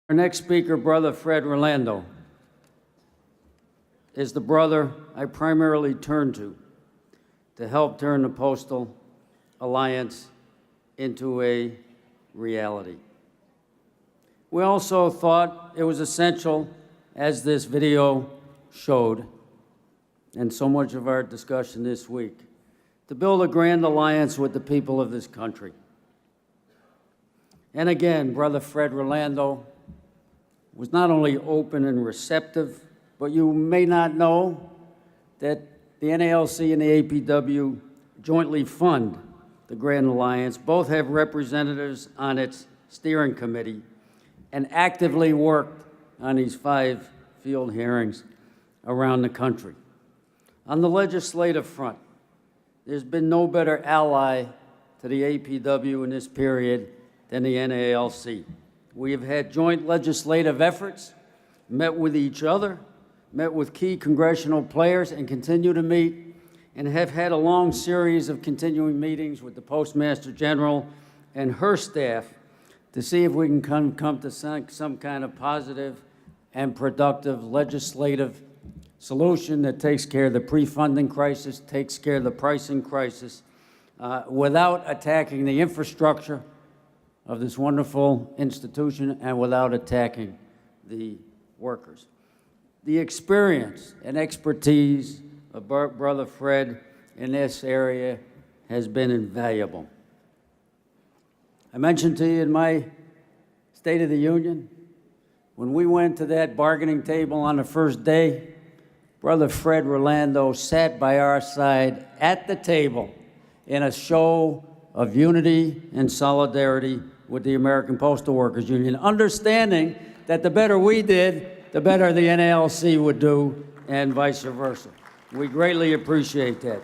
Our next speaker, Brother Fred Rolando, is the brother I primarily turn to help turn the Postal Alliance into a reality. We also thought it was essential, as this video showed, and so much of our discussion this week, to build a grand alliance with the people of this country. And again, Brother Fred Rolando was not only open and receptive, but you may not know that the NALC and the APW jointly fund the Grand Alliance. Both have representatives on its steering committee and actively worked on these 5 field hearings around the country. On the legislative front, there's been no better ally to the APW in this period than the NALC. We have had joint legislative efforts, met with each other, met with key congressional players, and continue to meet, and have had a long series of continuing meetings with the Postmaster General and her staff to see if we can come to some kind of positive and productive legislative solution that takes care of the pre-funding crisis, takes care of the pricing crisis, without attacking the infrastructure of this wonderful institution and without attacking the workers. The experience and expertise of Brother Fred in this area has been invaluable. I mentioned to you in my State of the Union, when we went to that bargaining table on the first day, Brother Fred Rolando sat by our side at the table in a show of unity and solidarity with the American Postal Workers Union, understanding that the better we did, the better the NALC would do, and vice versa. We greatly appreciate that.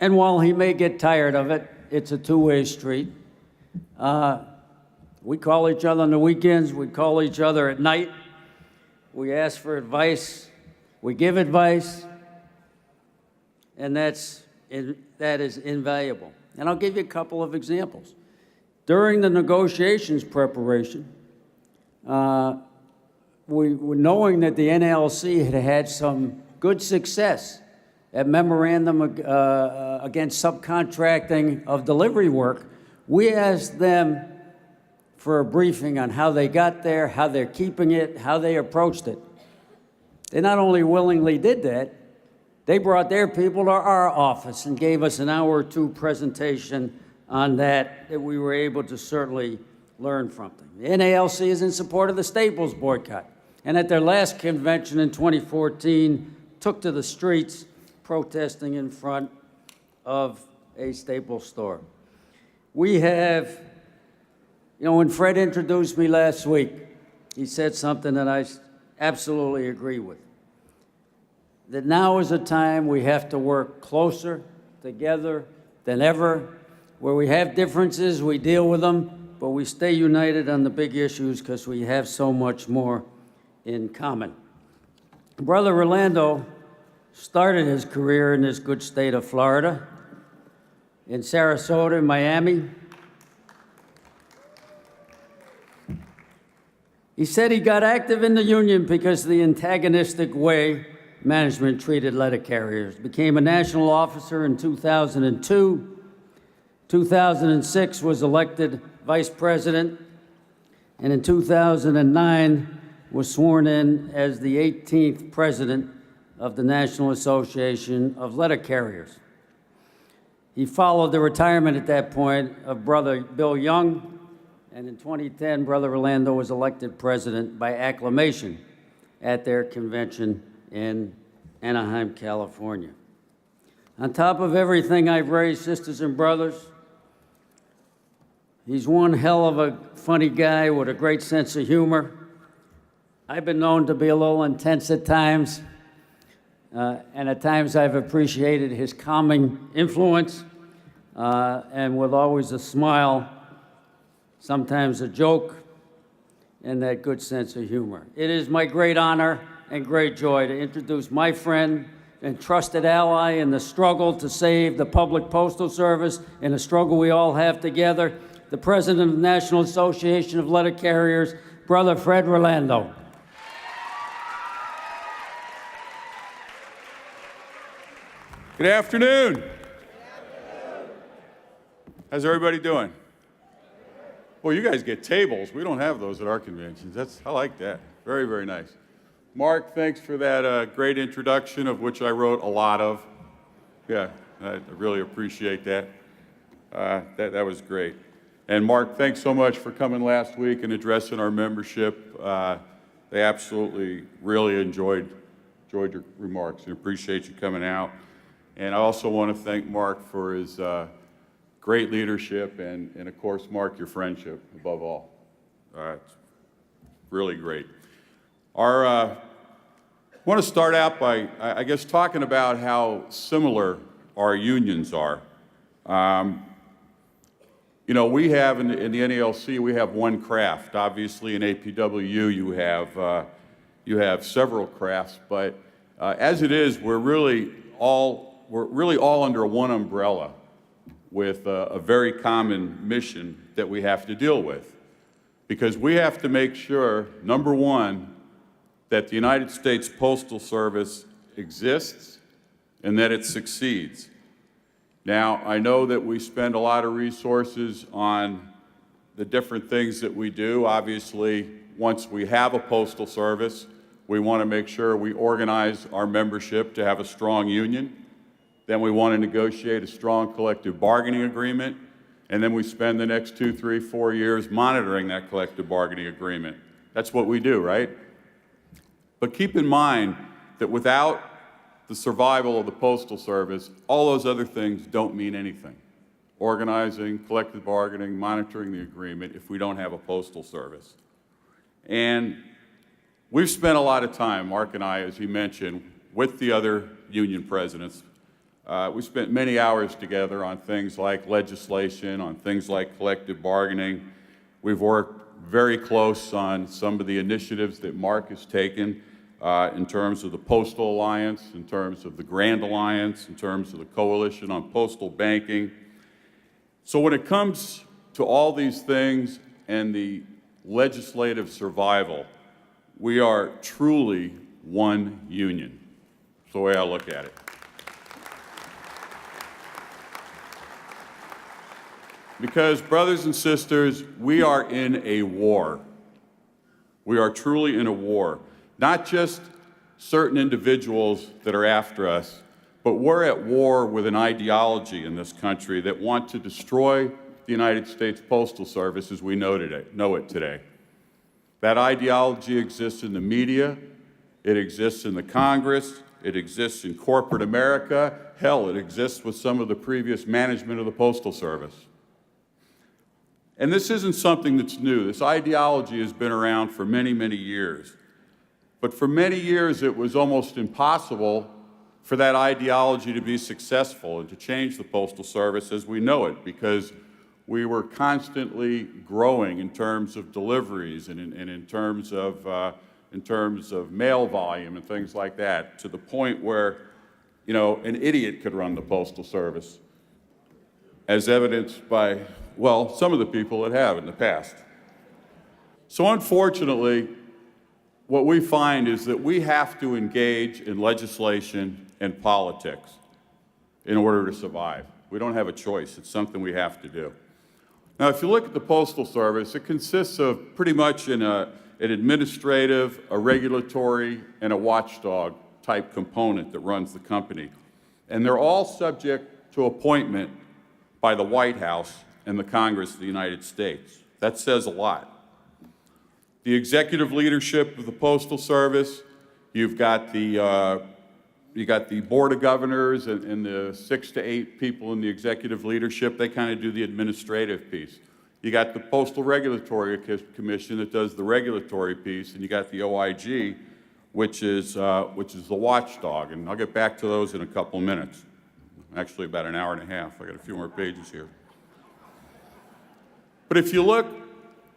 And while he may get tired of it, it's a two-way street. We call each other on the weekends, we call each other at night, we ask for advice, we give advice, and that is invaluable. And I'll give you a couple of examples. During the negotiations preparation, we were knowing that the NLC had had some good success at memorandum against subcontracting of delivery work. We asked them for a briefing on how they got there, how they're keeping it, how they approached it. They not only willingly did that, they brought their people to our office and gave us an hour or two presentation on that we were able to certainly learn from them. The NALC is in support of the Staples boycott, and at their last convention in 2014, took to the streets protesting in front of a Staples store. We have, when Fred introduced me last week, he said something that I absolutely agree with. That now is a time we have to work closer together than ever. Where we have differences, we deal with them, but we stay united on the big issues because we have so much more in common. Brother Rolando started his career in this good state of Florida, in Sarasota, Miami. He said he got active in the union because of the antagonistic way management treated letter carriers. Became a national officer in 2002. 2006 was elected vice president, and in 2009 was sworn in as the 18th president of the National Association of Letter Carriers. He followed the retirement at that point of Brother Bill Young, and in 2010, Brother Rolando was elected president by acclamation at their convention in Anaheim, California. On top of everything I've raised, sisters and brothers, he's one hell of a funny guy with a great sense of humor. I've been known to be a little intense at times, and at times I've appreciated his calming influence, and with always a smile, sometimes a joke, and that good sense of humor. It is my great honor and great joy to introduce my friend and trusted ally in the struggle to save the public postal service, in a struggle we all have together, the President of the National Association of Letter Carriers, Brother Fred Rolando. Good afternoon. How's everybody doing? Well, you guys get tables. We don't have those at our conventions. I like that. Very, very nice. Mark, thanks for that great introduction, of which I wrote a lot of. Yeah, I really appreciate that. That was great. And Mark, thanks so much for coming last week and addressing our membership. They absolutely really enjoyed your remarks and appreciate you coming out. And I also want to thank Mark for his great leadership and of course, Mark, your friendship above all. It's really great. I want to start out by, I guess, talking about how similar our unions are. You know, we have in the NALC, we have one craft. Obviously, in APWU, you have several crafts, but as it is, we're really all under one umbrella with a very common mission that we have to deal with. Because we have to make sure, number one, that the United States Postal Service exists and that it succeeds. Now, I know that we spend a lot of resources on the different things that we do. Obviously, once we have a postal service, we want to make sure we organize our membership to have a strong union. Then we want to negotiate a strong collective bargaining agreement. And then we spend the next 2, 3, 4 years monitoring that collective bargaining agreement. That's what we do, right? But keep in mind that without the survival of the Postal Service, all those other things don't mean anything. Organizing, collective bargaining, monitoring the agreement, if we don't have a Postal Service. And we've spent a lot of time, Mark and I, as he mentioned, with the other union presidents. We spent many hours together on things like legislation, on things like collective bargaining. We've worked very close on some of the initiatives that Mark has taken in terms of the Postal Alliance, in terms of the Grand Alliance, in terms of the Coalition on Postal Banking. So when it comes to all these things and the legislative survival, we are truly one union. That's the way I look at it. Because, brothers and sisters, we are in a war. We are truly in a war. Not just certain individuals that are after us, but we're at war with an ideology in this country that want to destroy the United States Postal Service as we know it today. That ideology exists in the media, it exists in the Congress, it exists in corporate America, hell, it exists with some of the previous management of the Postal Service. And this isn't something that's new. This ideology has been around for many, many years. But for many years, it was almost impossible for that ideology to be successful and to change the Postal Service as we know it, because we were constantly growing in terms of deliveries and in terms of mail volume and things like that, to the point where, you know, an idiot could run the Postal Service, as evidenced by, well, some of the people that have in the past. So unfortunately, what we find is that we have to engage in legislation and politics in order to survive. We don't have a choice. It's something we have to do. Now, if you look at the Postal Service, it consists of pretty much an administrative, a regulatory, and a watchdog type component that runs the company. And they're all subject to appointment by the White House and the Congress of the United States. That says a lot. The executive leadership of the Postal Service, you've got the Board of Governors and the 6 to 8 people in the executive leadership. They kind of do the administrative piece. You got the Postal Regulatory Commission that does the regulatory piece, and you got the OIG, which is the watchdog. And I'll get back to those in a couple of minutes. Actually, about an hour and a half. I got a few more pages here. But if you look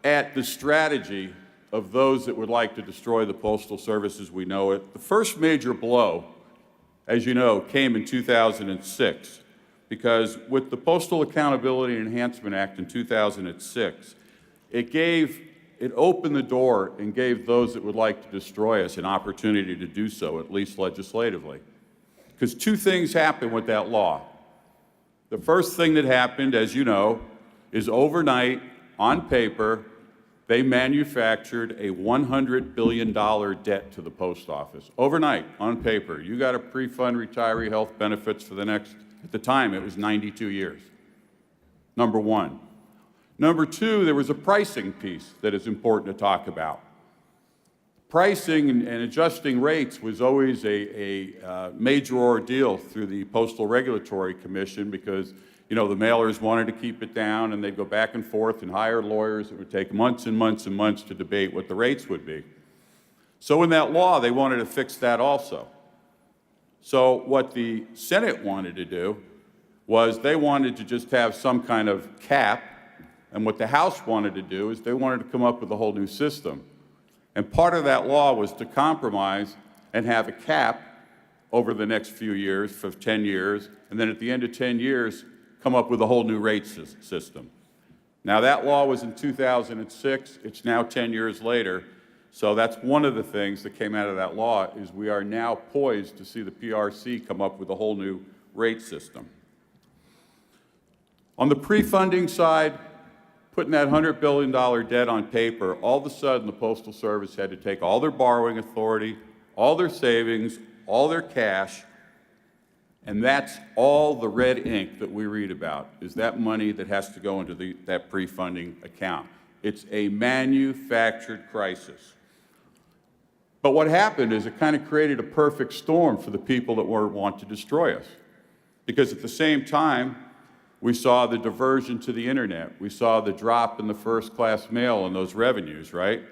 at the strategy of those that would like to destroy the Postal Service as we know it, the first major blow, as you know, came in 2006 because with the Postal Accountability Enhancement Act in 2006, it opened the door and gave those that would like to destroy us an opportunity to do so, at least legislatively. Because two things happened with that law. The first thing that happened, as you know, is overnight, on paper, they manufactured a $100 billion debt to the post office. Overnight, on paper. You got to pre-fund retiree health benefits for the next, at the time, it was 92 years. Number one. Number two, there was a pricing piece that is important to talk about. Pricing and adjusting rates was always a major ordeal through the Postal Regulatory Commission because, you know, the mailers wanted to keep it down and they'd go back and forth and hire lawyers. It would take months and months and months to debate what the rates would be. So in that law, they wanted to fix that also. So what the Senate wanted to do was they wanted to just have some kind of cap, and what the House wanted to do is they wanted to come up with a whole new system. And part of that law was to compromise and have a cap over the next few years, for 10 years, and then at the end of 10 years, come up with a whole new rate system. Now that law was in 2006, it's now 10 years later, so that's one of the things that came out of that law is we are now poised to see the PRC come up with a whole new rate system. On the pre-funding side, putting that $100 billion debt on paper, all of a sudden the Postal Service had to take all their borrowing authority, all their savings, all their cash, and that's all the red ink that we read about, is that money that has to go into that pre-funding account. It's a manufactured crisis. But what happened is it kind of created a perfect storm for the people that want to destroy us. Because at the same time, we saw the diversion to the internet. We saw the drop in the first-class mail and those revenues, right?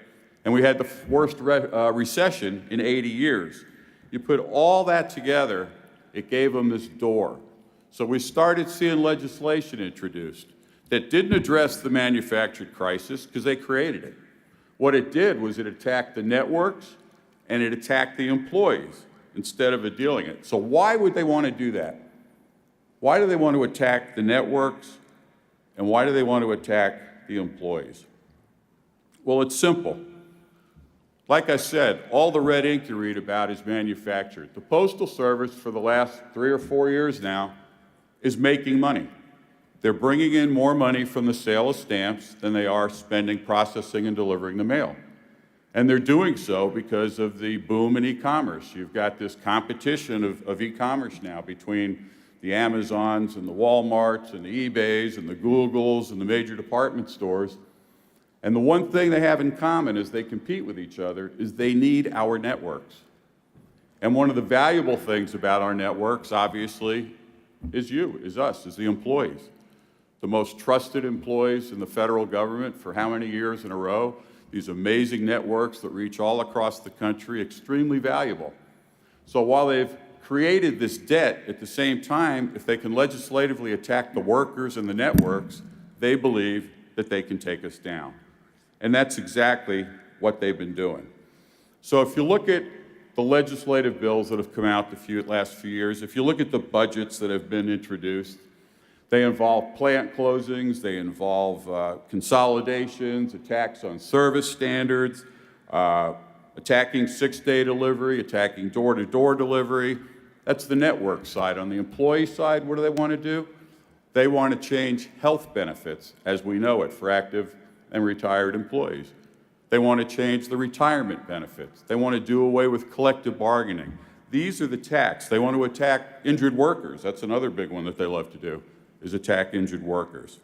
And we had the worst recession in 80 years. You put all that together, it gave them this door. So we started seeing legislation introduced that didn't address the manufactured crisis because they created it. What it did was it attacked the networks and it attacked the employees instead of dealing it. So why would they want to do that? Why do they want to attack the networks, and why do they want to attack the employees? Well, it's simple. Like I said, all the red ink you read about is manufactured. The Postal Service, for the last 3 or 4 years now, is making money. They're bringing in more money from the sale of stamps than they are spending processing and delivering the mail. And they're doing so because of the boom in e-commerce. You've got this competition of e-commerce now between the Amazons and the Walmarts and the eBays and the Googles and the major department stores. And the one thing they have in common as they compete with each other is they need our networks. And one of the valuable things about our networks, obviously, is us, is the employees. The most trusted employees in the federal government for how many years in a row? These amazing networks that reach all across the country, extremely valuable. So while they've created this debt, at the same time, if they can legislatively attack the workers and the networks, they believe that they can take us down. And that's exactly what they've been doing. So if you look at the legislative bills that have come out the last few years, if you look at the budgets that have been introduced, they involve plant closings, they involve consolidations, attacks on service standards, attacking 6-day delivery, attacking door-to-door delivery. That's the network side. On the employee side, what do they want to do? They want to change health benefits, as we know it, for active and retired employees. They want to change the retirement benefits. They want to do away with collective bargaining. These are the attacks. They want to attack injured workers. That's another big one that they love to do, is attack injured workers.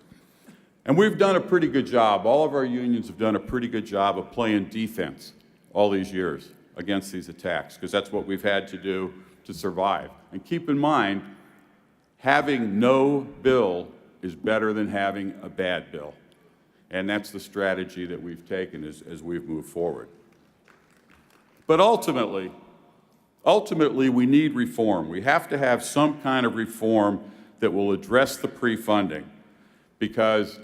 And we've done a pretty good job. All of our unions have done a pretty good job of playing defense all these years against these attacks, because that's what we've had to do to survive. And keep in mind, having no bill is better than having a bad bill. And that's the strategy that we've taken as we've moved forward. But ultimately, we need reform. We have to have some kind of reform that will address the pre-funding, because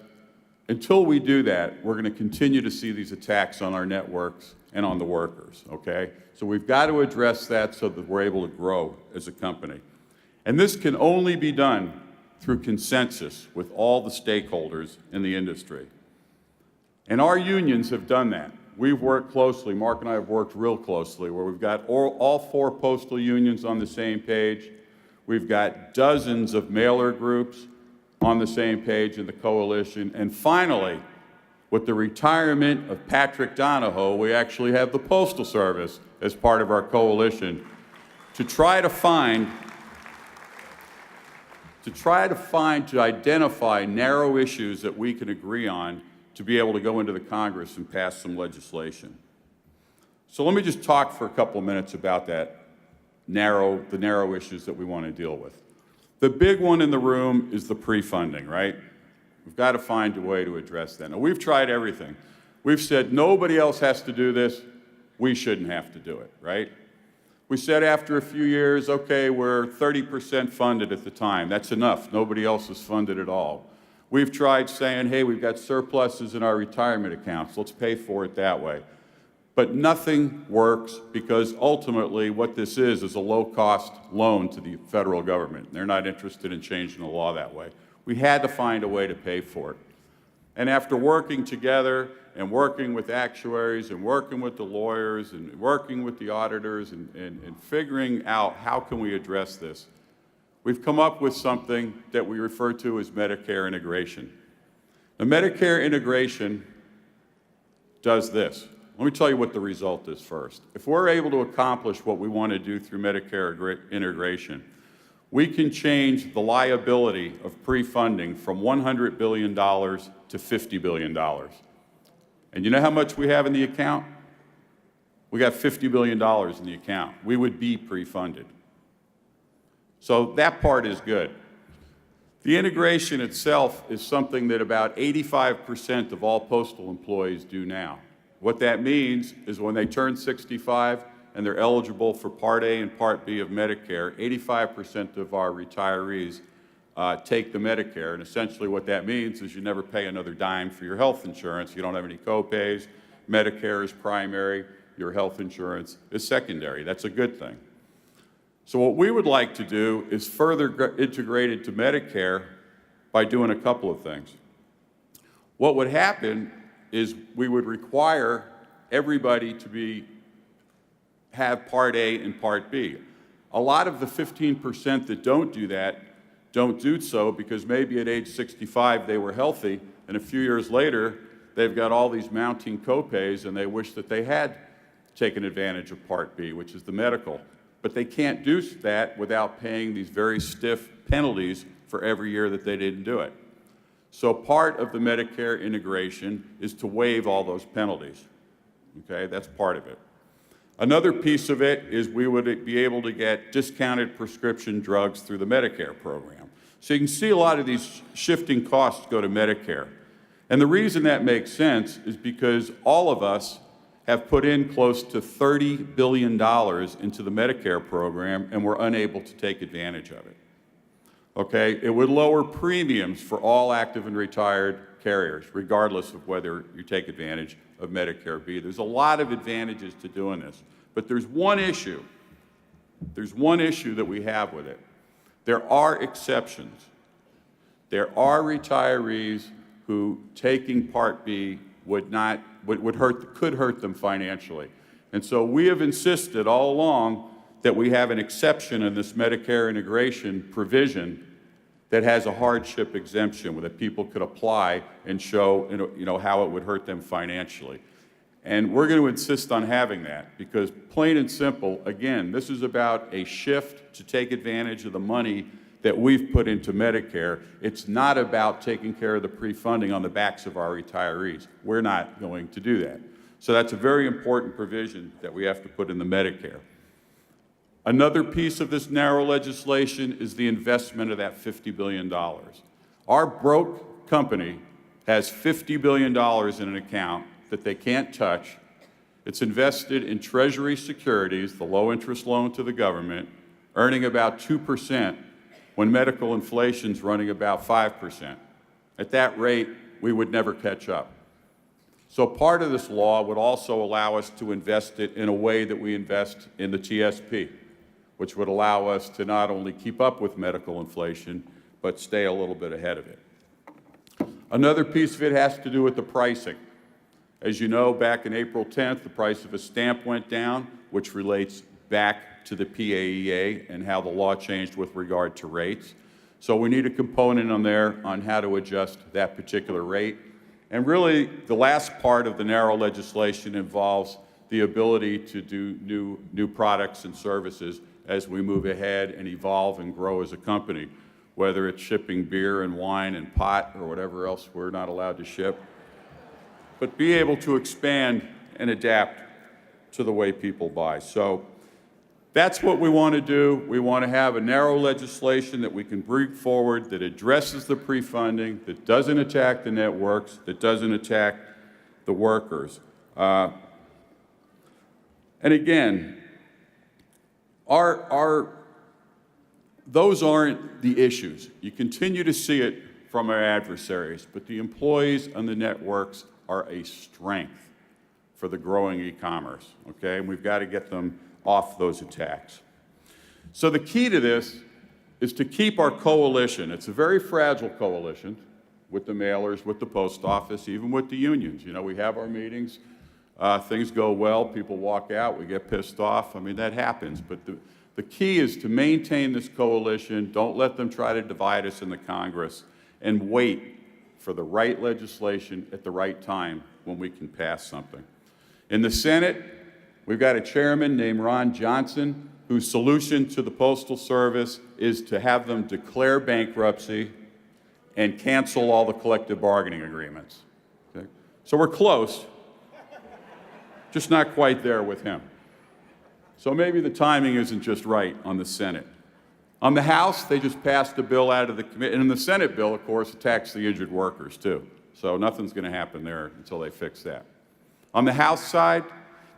until we do that, we're going to continue to see these attacks on our networks and on the workers, okay? So we've got to address that so that we're able to grow as a company. And this can only be done through consensus with all the stakeholders in the industry. And our unions have done that. We've worked closely, Mark and I have worked real closely, where we've got all 4 postal unions on the same page. We've got dozens of mailer groups on the same page in the coalition. And finally, with the retirement of Patrick Donahoe, we actually have the Postal Service as part of our coalition to identify narrow issues that we can agree on to be able to go into the Congress and pass some legislation. So let me just talk for a couple of minutes about the narrow issues that we want to deal with. The big one in the room is the pre-funding, right? We've got to find a way to address that. Now, we've tried everything. We've said nobody else has to do this. We shouldn't have to do it, right? We said after a few years, okay, we're 30% funded at the time. That's enough. Nobody else is funded at all. We've tried saying, hey, we've got surpluses in our retirement accounts. Let's pay for it that way. But nothing works because ultimately what this is a low-cost loan to the federal government. They're not interested in changing the law that way. We had to find a way to pay for it. And after working together and working with actuaries and working with the lawyers and working with the auditors and figuring out how can we address this, we've come up with something that we refer to as Medicare integration. Now, Medicare integration does this. Let me tell you what the result is first. If we're able to accomplish what we want to do through Medicare integration, we can change the liability of pre-funding from $100 billion to $50 billion. And you know how much we have in the account? We got $50 billion in the account. We would be pre-funded. So that part is good. The integration itself is something that about 85% of all postal employees do now. What that means is when they turn 65 and they're eligible for Part A and Part B of Medicare, 85% of our retirees take the Medicare. And essentially what that means is you never pay another dime for your health insurance. You don't have any co-pays. Medicare is primary. Your health insurance is secondary. That's a good thing. So what we would like to do is further integrate into Medicare by doing a couple of things. What would happen is we would require everybody to have Part A and Part B. A lot of the 15% that don't do so because maybe at age 65 they were healthy, and a few years later they've got all these mounting copays and they wish that they had taken advantage of Part B, which is the medical. But they can't do that without paying these very stiff penalties for every year that they didn't do it. So part of the Medicare integration is to waive all those penalties. Okay, that's part of it. Another piece of it is we would be able to get discounted prescription drugs through the Medicare program. So you can see a lot of these shifting costs go to Medicare. And the reason that makes sense is because all of us have put in close to $30 billion into the Medicare program and we're unable to take advantage of it. Okay, it would lower premiums for all active and retired carriers, regardless of whether you take advantage of Medicare B. There's a lot of advantages to doing this, but there's one issue. There's one issue that we have with it. There are exceptions. There are retirees who taking Part B could hurt them financially. And so we have insisted all along that we have an exception in this Medicare integration provision that has a hardship exemption where that people could apply and show how it would hurt them financially. And we're going to insist on having that because plain and simple, again, this is about a shift to take advantage of the money that we've put into Medicare. It's not about taking care of the pre-funding on the backs of our retirees. We're not going to do that. So that's a very important provision that we have to put in the Medicare. Another piece of this narrow legislation is the investment of that $50 billion. Our broke company has $50 billion in an account that they can't touch. It's invested in Treasury securities, the low-interest loan to the government, earning about 2%, when medical inflation's running about 5%. At that rate, we would never catch up. So part of this law would also allow us to invest it in a way that we invest in the TSP, which would allow us to not only keep up with medical inflation, but stay a little bit ahead of it. Another piece of it has to do with the pricing. As you know, back in April 10th, the price of a stamp went down, which relates back to the PAEA and how the law changed with regard to rates. So we need a component on there on how to adjust that particular rate. And really, the last part of the narrow legislation involves the ability to do new products and services as we move ahead and evolve and grow as a company, whether it's shipping beer and wine and pot or whatever else we're not allowed to ship, but be able to expand and adapt to the way people buy. So that's what we want to do. We want to have a narrow legislation that we can bring forward that addresses the pre-funding, that doesn't attack the networks, that doesn't attack the workers. And again, those aren't the issues. You continue to see it from our adversaries, but the employees on the networks are a strength for the growing e-commerce, okay? And we've got to get them off those attacks. So the key to this is to keep our coalition. It's a very fragile coalition with the mailers, with the post office, even with the unions. You know, we have our meetings, things go well, people walk out, we get pissed off. I mean, that happens, but the key is to maintain this coalition. Don't let them try to divide us in the Congress, and wait for the right legislation at the right time when we can pass something. In the Senate, we've got a chairman named Ron Johnson, whose solution to the Postal Service is to have them declare bankruptcy and cancel all the collective bargaining agreements. Okay? So we're close, just not quite there with him. So maybe the timing isn't just right on the Senate. On the House, they just passed a bill out of the committee, and in the Senate bill, of course, attacks the injured workers too. So nothing's going to happen there until they fix that. On the House side,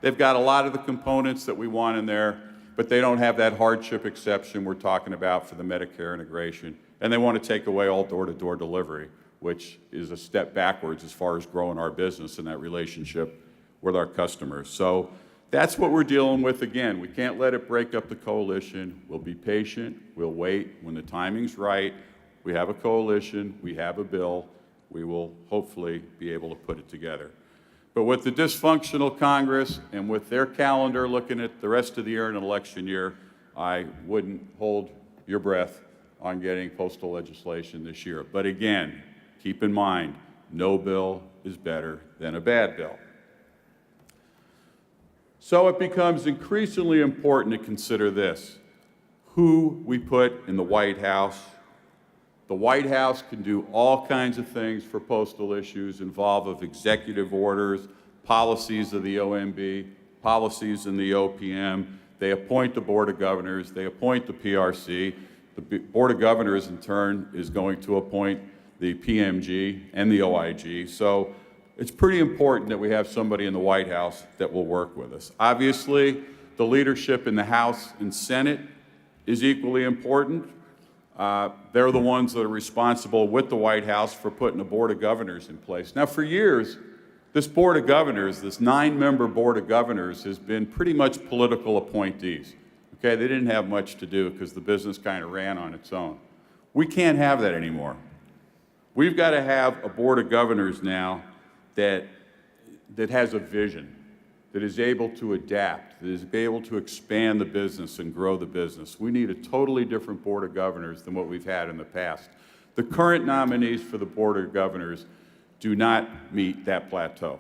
they've got a lot of the components that we want in there, but they don't have that hardship exception we're talking about for the Medicare integration, and they want to take away all door-to-door delivery, which is a step backwards as far as growing our business and that relationship with our customers. So that's what we're dealing with. Again, we can't let it break up the coalition. We'll be patient. We'll wait. When the timing's right, we have a coalition, we have a bill, we will hopefully be able to put it together. But with the dysfunctional Congress and with their calendar looking at the rest of the year in an election year, I wouldn't hold your breath on getting postal legislation this year. But again, keep in mind, no bill is better than a bad bill. So it becomes increasingly important to consider this: who we put in the White House. The White House can do all kinds of things for postal issues, involved of executive orders, policies of the OMB, policies in the OPM. They appoint the Board of Governors, they appoint the PRC. The Board of Governors, in turn, is going to appoint the PMG and the OIG. So it's pretty important that we have somebody in the White House that will work with us. Obviously, the leadership in the House and Senate is equally important. They're the ones that are responsible with the White House for putting a Board of Governors in place. Now, for years, this Board of Governors, this 9-member Board of Governors, has been pretty much political appointees. Okay, they didn't have much to do because the business kind of ran on its own. We can't have that anymore. We've got to have a Board of Governors now that has a vision, that is able to adapt, that is able to expand the business and grow the business. We need a totally different Board of Governors than what we've had in the past. The current nominees for the Board of Governors do not meet that plateau.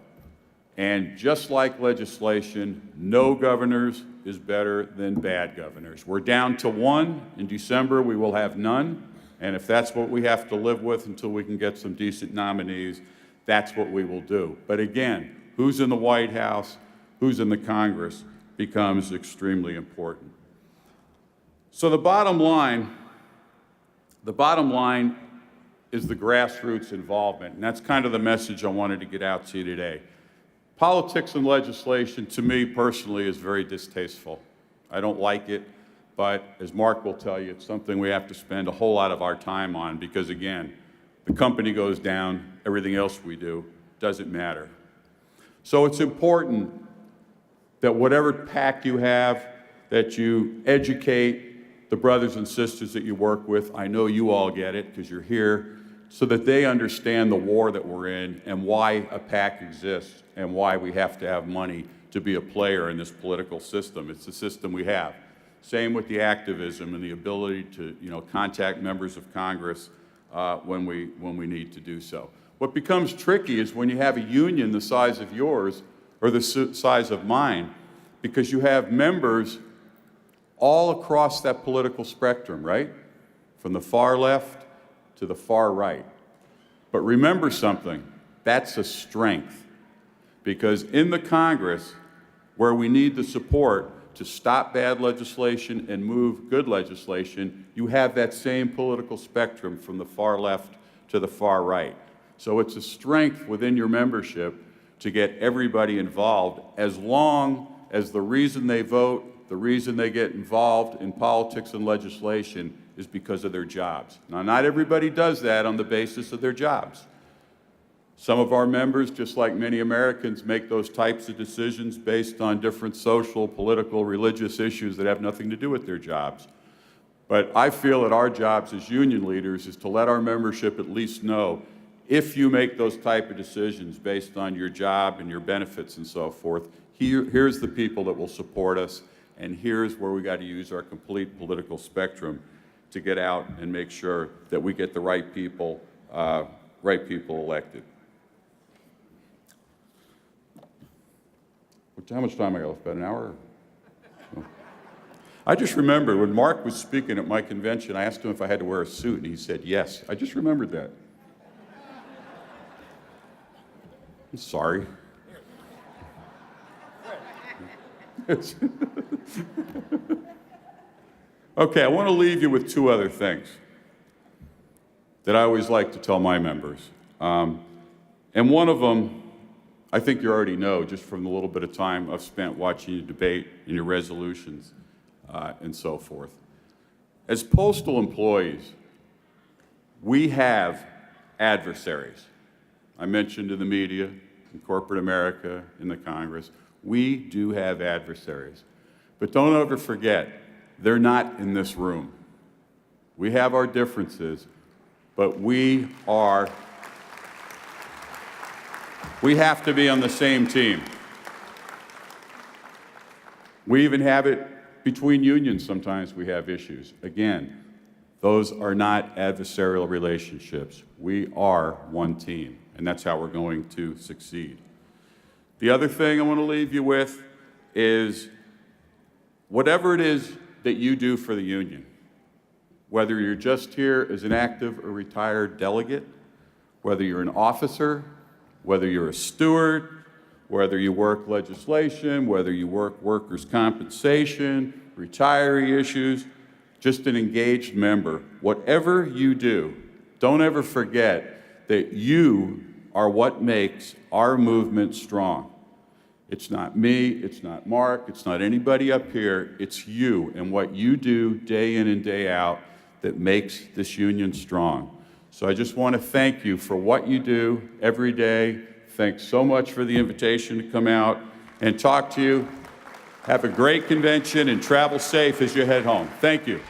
And just like legislation, no governors is better than bad governors. We're down to one. In December, we will have none. And if that's what we have to live with until we can get some decent nominees, that's what we will do. But again, who's in the White House, who's in the Congress becomes extremely important. So the bottom line is the grassroots involvement, and that's kind of the message I wanted to get out to you today. Politics and legislation, to me personally, is very distasteful. I don't like it, but as Mark will tell you, it's something we have to spend a whole lot of our time on because, again, the company goes down, everything else we do doesn't matter. So it's important that whatever PAC you have, that you educate, the brothers and sisters that you work with. I know you all get it because you're here, so that they understand the war that we're in and why a PAC exists and why we have to have money to be a player in this political system. It's the system we have. Same with the activism and the ability to, contact members of Congress when we need to do so. What becomes tricky is when you have a union the size of yours or the size of mine, because you have members all across that political spectrum, right? From the far left to the far right. But remember something, that's a strength, because in the Congress, where we need the support to stop bad legislation and move good legislation, you have that same political spectrum from the far left to the far right. So it's a strength within your membership to get everybody involved, as long as the reason they vote, the reason they get involved in politics and legislation is because of their jobs. Now, not everybody does that on the basis of their jobs. Some of our members, just like many Americans, make those types of decisions based on different social, political, religious issues that have nothing to do with their jobs. But I feel that our jobs as union leaders is to let our membership at least know, if you make those type of decisions based on your job and your benefits and so forth, here's the people that will support us, and here's where we got to use our complete political spectrum to get out and make sure that we get the right people elected. How much time I got left? About an hour? Oh. I just remember when Mark was speaking at my convention, I asked him if I had to wear a suit, and he said yes. I just remembered that. I'm sorry. Okay, I want to leave you with two other things that I always like to tell my members. And one of them, I think you already know, just from the little bit of time I've spent watching you debate and your resolutions and so forth. As postal employees, we have adversaries. I mentioned in the media, in corporate America, in the Congress, we do have adversaries. But don't ever forget, they're not in this room. We have our differences, but we have to be on the same team. We even have it between unions. Sometimes we have issues. Again, those are not adversarial relationships. We are one team, and that's how we're going to succeed. The other thing I want to leave you with is whatever it is that you do for the union, whether you're just here as an active or retired delegate, whether you're an officer, whether you're a steward, whether you work legislation, whether you work workers' compensation, retiree issues, just an engaged member, whatever you do, don't ever forget that you are what makes our movement strong. It's not me, it's not Mark, it's not anybody up here, it's you and what you do day in and day out that makes this union strong. So I just want to thank you for what you do every day. Thanks so much for the invitation to come out and talk to you. Have a great convention and travel safe as you head home. Thank you.